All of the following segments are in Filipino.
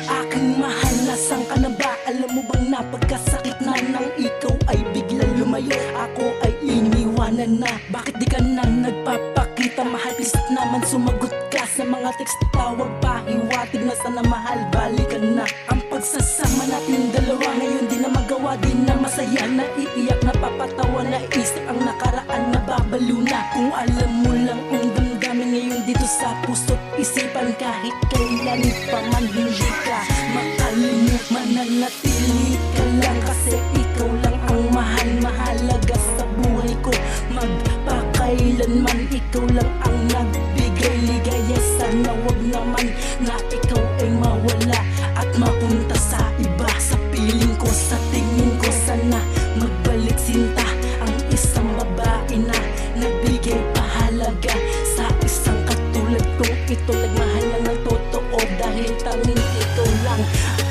Aking mahal, nasaan ka na ba? Alam mo bang napagkasakit na nang ikaw ay biglang lumayo? Ako ay iniwanan na. Bakit di ka na nagpapakita? Mahal, please naman sumagot ka sa mga text, tawag, pahiwatig na sana mahal, balikan na. Ang pagsasama natin dalawa ngayon di na magawa, di na masaya, naiiyak, napapatawa, naisip ang nakaraan, nababalo na. Kung alam mo lang ang damdamin ngayon dito sa puso't isipan, kahit kailan pa man hindi ka makalimutan, mananatili ka lang kasi ikaw lang ang mahal, mahalaga sa buhay ko. Magpakailanman ikaw lang ang nagbigay ligaya, sana wag naman na ikaw ay mawala at mapunta sa iba. Sa piling ko, sa tingin ko, sana magbalik sinta ang isang babae na nagbigay pahalaga sa isang katulad kong ito. Nagmahal lang ng totoo dahil tanging ikaw lang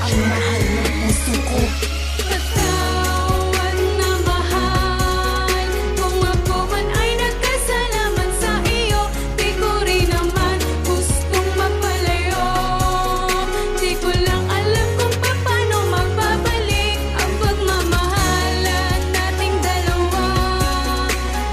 ang mahal ng puso ko. Patawad na mahal, kung ako man ay nagkasalaman sa iyo. Di ko rin naman gustong magpalayo. Di ko lang alam kung paano magbabalik ang pagmamahalan nating dalawa.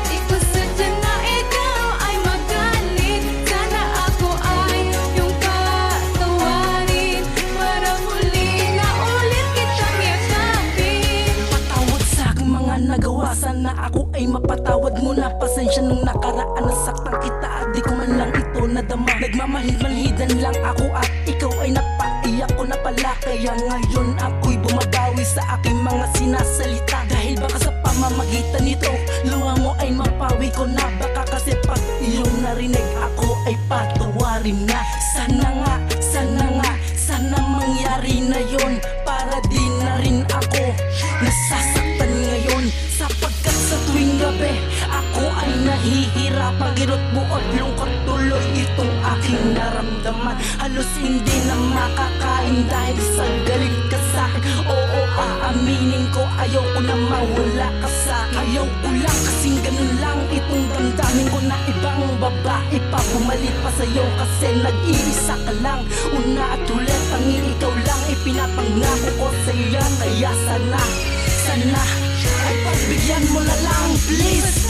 Di ko sadya na ikaw ay magalit, sana ako ay iyong patawarin para muli na ulit kitang yakapin. Patawad sa aking mga nagawa, sana ako ay mapatawad mo na. Pasensya nung nakaraan, nasaktan kita at di ko man lang ito nadama. Nagmamahid-manhidan lang ako at ikaw ay napaiyak ko na pala. Kaya ngayon ako'y bumabawi sa aking mga sinasalita. Dahil baka sa pamamagitan nito, luha mo ay mapawi ko na. Baka kasi pag iyong narinig, ako ay patawarin na. Sana nga, sana nga, sana mangyari na yon, para di na rin ako nasasaktan ngayon. Sapagkat sa tuwing gabi, ako ay nahihirapan, kirot buot lungkot tuloy itong aking naramdaman. Halos hindi na makakain dahil sa galit ka sa'kin. Oo, aaminin ko, ayaw ko na mawala ka sa'kin. Ayaw ko lang kasing ganun lang itong damdamin ko, na ibang babae pa pumalit pa sa'yo kasi nag-iisa ka lang. Una at ulit, tanging ikaw lang ipinapangako ko sa'yo. Kaya sana ay pagbigyan mo na lang, please.